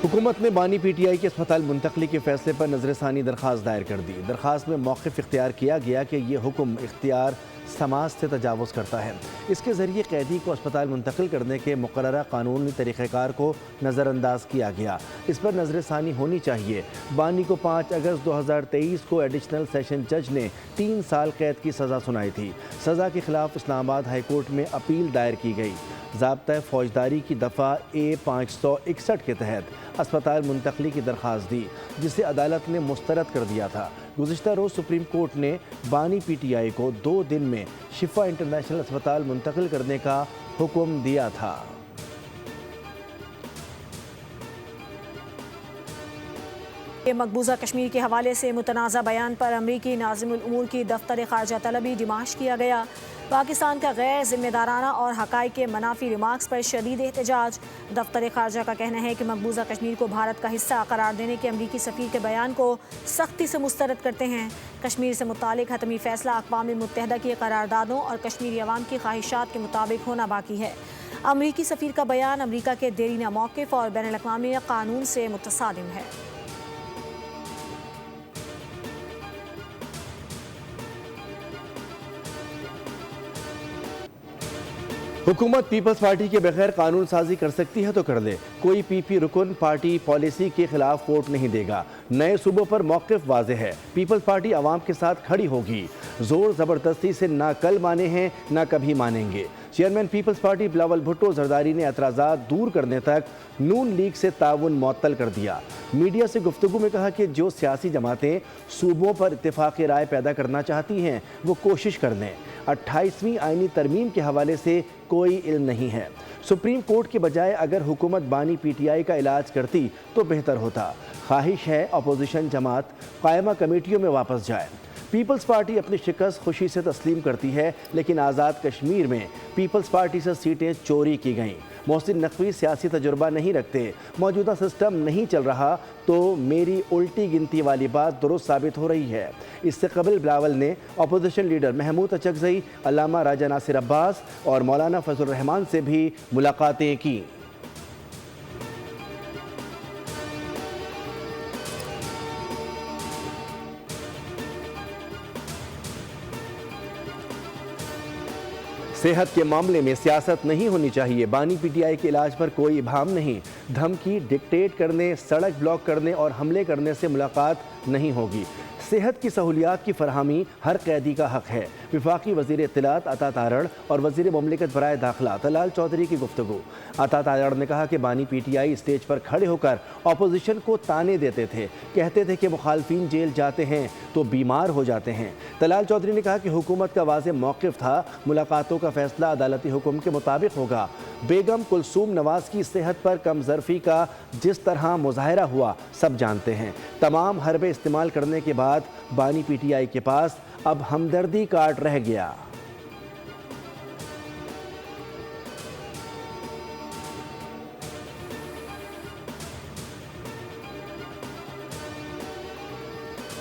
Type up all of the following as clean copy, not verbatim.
حکومت نے بانی پی ٹی آئی کے اسپتال منتقلی کے فیصلے پر نظر ثانی درخواست دائر کر دی۔ درخواست میں موقف اختیار کیا گیا کہ یہ حکم اختیار سماج سے تجاوز کرتا ہے۔ اس کے ذریعے قیدی کو اسپتال منتقل کرنے کے مقررہ قانونی طریقہ کار کو نظر انداز کیا گیا۔ اس پر نظر ثانی ہونی چاہیے۔ بانی کو 5 اگست 2023 کو ایڈیشنل سیشن جج نے 3 سال قید کی سزا سنائی تھی۔ سزا کے خلاف اسلام آباد ہائی کورٹ میں اپیل دائر کی گئی۔ ضابطۂ فوجداری کی دفعہ A561 کے تحت اسپتال منتقلی کی درخواست دی، جسے عدالت نے مسترد کر دیا تھا۔ گزشتہ روز سپریم کورٹ نے بانی پی ٹی آئی کو 2 دن میں شفا انٹرنیشنل اسپتال منتقل کرنے کا حکم دیا تھا۔ مقبوضہ کشمیر کے حوالے سے متنازع بیان پر امریکی ناظم الامور کی دفتر خارجہ طلبی ڈیمانش کیا گیا۔ پاکستان کا غیر ذمہ دارانہ اور حقائق کے منافی ریمارکس پر شدید احتجاج۔ دفتر خارجہ کا کہنا ہے کہ مقبوضہ کشمیر کو بھارت کا حصہ قرار دینے کے امریکی سفیر کے بیان کو سختی سے مسترد کرتے ہیں۔ کشمیر سے متعلق حتمی فیصلہ اقوام متحدہ کی قراردادوں اور کشمیری عوام کی خواہشات کے مطابق ہونا باقی ہے۔ امریکی سفیر کا بیان امریکہ کے دیرینہ موقف اور بین الاقوامی قانون سے متصادم ہے۔ حکومت پیپلز پارٹی کے بغیر قانون سازی کر سکتی ہے تو کر لے۔ کوئی پی پی رکن پارٹی پالیسی کے خلاف ووٹ نہیں دے گا۔ نئے صوبوں پر موقف واضح ہے۔ پیپلز پارٹی عوام کے ساتھ کھڑی ہوگی۔ زور زبردستی سے نہ کل مانے ہیں نہ کبھی مانیں گے۔ Chairman Peoples Party Bilawal Bhutto Zardari نے اعتراضات دور کرنے تک نون لیگ سے تعاون معطل کر دیا۔ میڈیا سے گفتگو میں کہا کہ جو سیاسی جماعتیں صوبوں پر اتفاق رائے پیدا کرنا چاہتی ہیں وہ کوشش کر لیں۔ 28ویں آئینی ترمیم کے حوالے سے کوئی علم نہیں ہے۔ سپریم کورٹ کے بجائے اگر حکومت بانی پی ٹی آئی کا علاج کرتی تو بہتر ہوتا۔ خواہش ہے اپوزیشن جماعت قائمہ کمیٹیوں میں واپس جائے۔ پیپلز پارٹی اپنی شکست خوشی سے تسلیم کرتی ہے، لیکن آزاد کشمیر میں پیپلز پارٹی سے سیٹیں چوری کی گئیں۔ محسن نقوی سیاسی تجربہ نہیں رکھتے۔ موجودہ سسٹم نہیں چل رہا تو میری الٹی گنتی والی بات درست ثابت ہو رہی ہے۔ اس سے قبل بلاول نے اپوزیشن لیڈر محمود اچکزئی، علامہ راجہ ناصر عباس اور مولانا فضل الرحمان سے بھی ملاقاتیں کی۔ صحت کے معاملے میں سیاست نہیں ہونی چاہیے۔ بانی پی ٹی آئی کے علاج پر کوئی ابہام نہیں۔ دھمکی، ڈکٹیٹ کرنے، سڑک بلاک کرنے اور حملے کرنے سے ملاقات نہیں ہوگی۔ صحت کی سہولیات کی فراہمی ہر قیدی کا حق ہے۔ وفاقی وزیر اطلاعات عطا تارڑ اور وزیر مملکت برائے داخلہ طلال چودھری کی گفتگو۔ عطا تارڑ نے کہا کہ بانی پی ٹی آئی اسٹیج پر کھڑے ہو کر اپوزیشن کو تانے دیتے تھے، کہتے تھے کہ مخالفین جیل جاتے ہیں تو بیمار ہو جاتے ہیں۔ طلال چودھری نے کہا کہ حکومت کا واضح موقف تھا، ملاقاتوں کا فیصلہ عدالتی حکم کے مطابق ہوگا۔ بیگم کلثوم نواز کی صحت پر کم ظرفی کا جس طرح مظاہرہ ہوا سب جانتے ہیں۔ تمام حربے استعمال کرنے کے بعد بانی پی ٹی آئی کے پاس اب ہمدردی کارڈ رہ گیا۔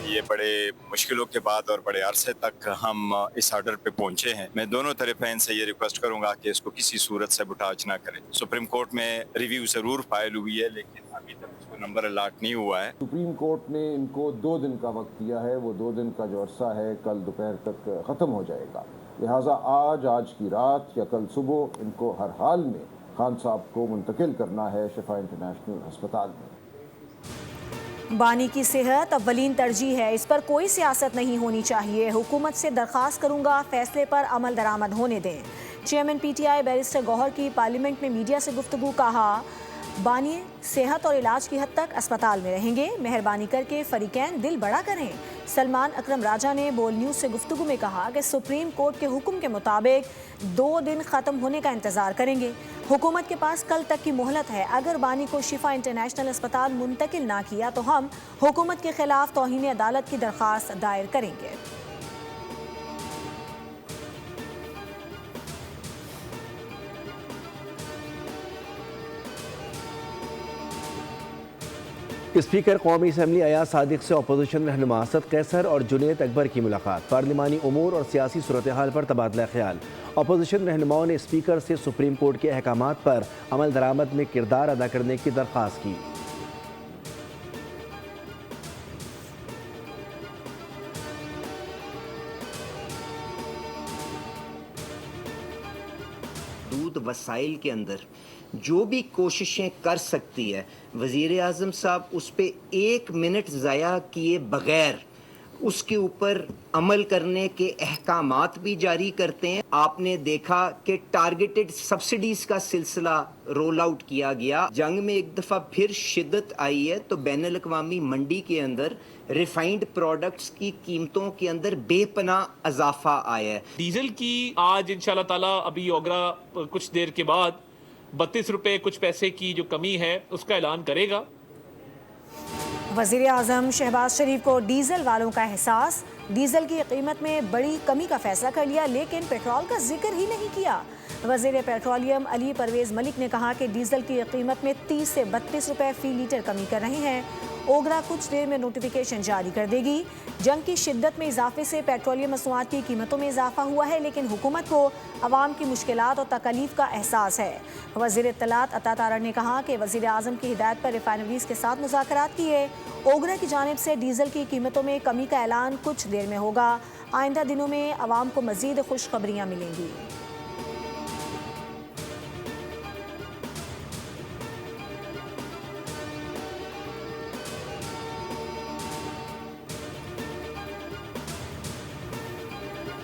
یہ بڑے مشکلوں کے بعد اور بڑے عرصے تک ہم اس آرڈر پہ پہنچے ہیں۔ میں دونوں طرفین سے یہ ریکویسٹ کروں گا کہ اس کو کسی صورت سے بٹاچ نہ کریں۔ سپریم کورٹ میں ریویو ضرور فائل ہوئی ہے، لیکن ابھی تک اس کو نمبر الاٹ نہیں ہوا ہے۔ سپریم کورٹ نے ان کو 2 دن کا وقت دیا ہے۔ وہ 2 دن کا جو عرصہ ہے کل دوپہر تک ختم ہو جائے گا، لہٰذا آج کی رات یا کل صبح ان کو ہر حال میں خان صاحب کو منتقل کرنا ہے شفا انٹرنیشنل ہسپتال میں۔ بانی کی صحت اولین ترجیح ہے، اس پر کوئی سیاست نہیں ہونی چاہیے۔ حکومت سے درخواست کروں گا فیصلے پر عمل درآمد ہونے دیں۔ چیئرمین پی ٹی آئی بیرسٹر گوہر کی پارلیمنٹ میں میڈیا سے گفتگو، کہا بانی صحت اور علاج کی حد تک اسپتال میں رہیں گے، مہربانی کر کے فریقین دل بڑا کریں۔ سلمان اکرم راجہ نے بول نیوز سے گفتگو میں کہا کہ سپریم کورٹ کے حکم کے مطابق 2 دن ختم ہونے کا انتظار کریں گے۔ حکومت کے پاس کل تک کی مہلت ہے۔ اگر بانی کو شفا انٹرنیشنل اسپتال منتقل نہ کیا تو ہم حکومت کے خلاف توہین عدالت کی درخواست دائر کریں گے۔ اسپیکر قومی اسمبلی ایاز صادق سے اپوزیشن رہنما اسد قیصر اور جنید اکبر کی ملاقات۔ پارلیمانی امور اور سیاسی صورتحال پر تبادلہ خیال۔ اپوزیشن رہنماؤں نے اسپیکر سے سپریم کورٹ کے احکامات پر عمل درآمد میں کردار ادا کرنے کی درخواست کی۔ وسائل کے اندر جو بھی کوششیں کر سکتی ہے وزیر اعظم صاحب اس پہ 1 منٹ ضائع کیے بغیر اس کے اوپر عمل کرنے کے احکامات بھی جاری کرتے ہیں. آپ نے دیکھا کہ ٹارگیٹڈ سبسڈیز کا سلسلہ رول آؤٹ کیا گیا. جنگ میں ایک دفعہ پھر شدت آئی ہے تو بین الاقوامی منڈی کے اندر ریفائنڈ پروڈکٹس کی قیمتوں کے اندر بے پناہ اضافہ آیا ہے. ڈیزل کی آج انشاءاللہ تعالیٰ ابھی اوگرا کچھ دیر کے بعد 32 روپے کچھ پیسے کی جو کمی ہے اس کا اعلان کرے گا. وزیر اعظم شہباز شریف کو ڈیزل والوں کا احساس. ڈیزل کی قیمت میں بڑی کمی کا فیصلہ کر لیا لیکن پیٹرول کا ذکر ہی نہیں کیا. وزیر پیٹرولیم علی پرویز ملک نے کہا کہ ڈیزل کی قیمت میں 30 سے 32 روپے فی لیٹر کمی کر رہے ہیں. اوگرا کچھ دیر میں نوٹیفیکیشن جاری کر دے گی. جنگ کی شدت میں اضافے سے پیٹرولیم مصنوعات کی قیمتوں میں اضافہ ہوا ہے لیکن حکومت کو عوام کی مشکلات اور تکالیف کا احساس ہے. وزیر اطلاعات عطا تارڑ نے کہا کہ وزیر اعظم کی ہدایت پر ریفائنریز کے ساتھ مذاکرات کیے. اوگرا کی جانب سے ڈیزل کی قیمتوں میں کمی کا اعلان کچھ دیر میں ہوگا. آئندہ دنوں میں عوام کو مزید خوشخبریاں ملیں گی.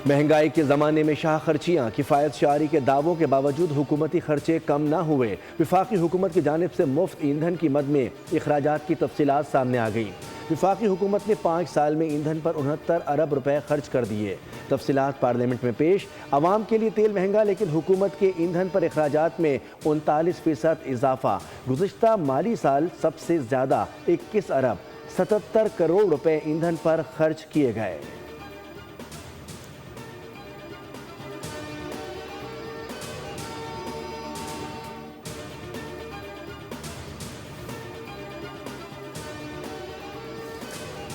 مہنگائی کے زمانے میں شاہ خرچیاں کفایت شعاری کے دعووں کے باوجود حکومتی خرچے کم نہ ہوئے. وفاقی حکومت کی جانب سے مفت ایندھن کی مد میں اخراجات کی تفصیلات سامنے آ گئیں. وفاقی حکومت نے 5 سال میں ایندھن پر 69 ارب روپے خرچ کر دیے. تفصیلات پارلیمنٹ میں پیش. عوام کے لیے تیل مہنگا لیکن حکومت کے ایندھن پر اخراجات میں 39% اضافہ. گزشتہ مالی سال سب سے زیادہ 21 ارب 77 کروڑ روپے ایندھن پر خرچ کیے گئے.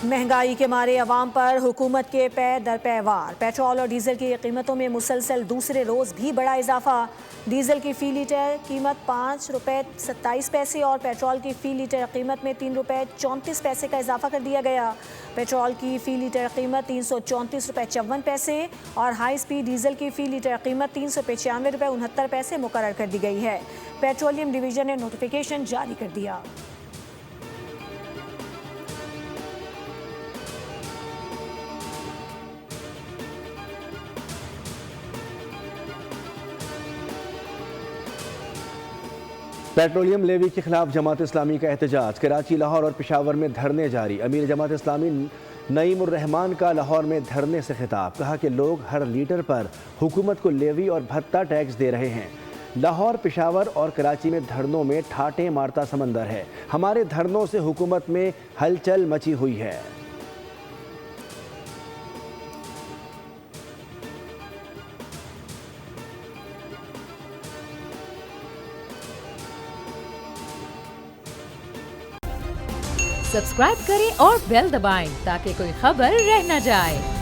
مہنگائی کے مارے عوام پر حکومت کے پے در پے وار. پیٹرول اور ڈیزل کی قیمتوں میں مسلسل دوسرے روز بھی بڑا اضافہ. ڈیزل کی فی لیٹر قیمت 5 روپے 27 پیسے اور پیٹرول کی فی لیٹر قیمت میں 3 روپے 34 پیسے کا اضافہ کر دیا گیا. پیٹرول کی فی لیٹر قیمت 334 روپے 54 پیسے اور ہائی سپیڈ ڈیزل کی فی لیٹر قیمت 395 روپے 69 پیسے مقرر کر دی گئی ہے. پیٹرولیم ڈویژن نے نوٹیفیکیشن جاری کر دیا. پیٹرولیم لیوی کے خلاف جماعت اسلامی کا احتجاج. کراچی، لاہور اور پشاور میں دھرنے جاری. امیر جماعت اسلامی نعیم الرحمان کا لاہور میں دھرنے سے خطاب. کہا کہ لوگ ہر لیٹر پر حکومت کو لیوی اور بھتہ ٹیکس دے رہے ہیں. لاہور، پشاور اور کراچی میں دھرنوں میں ٹھاٹیں مارتا سمندر ہے. ہمارے دھرنوں سے حکومت میں ہلچل مچی ہوئی ہے. سبسکرائب کریں اور بیل دبائیں تاکہ کوئی خبر رہ نہ جائے.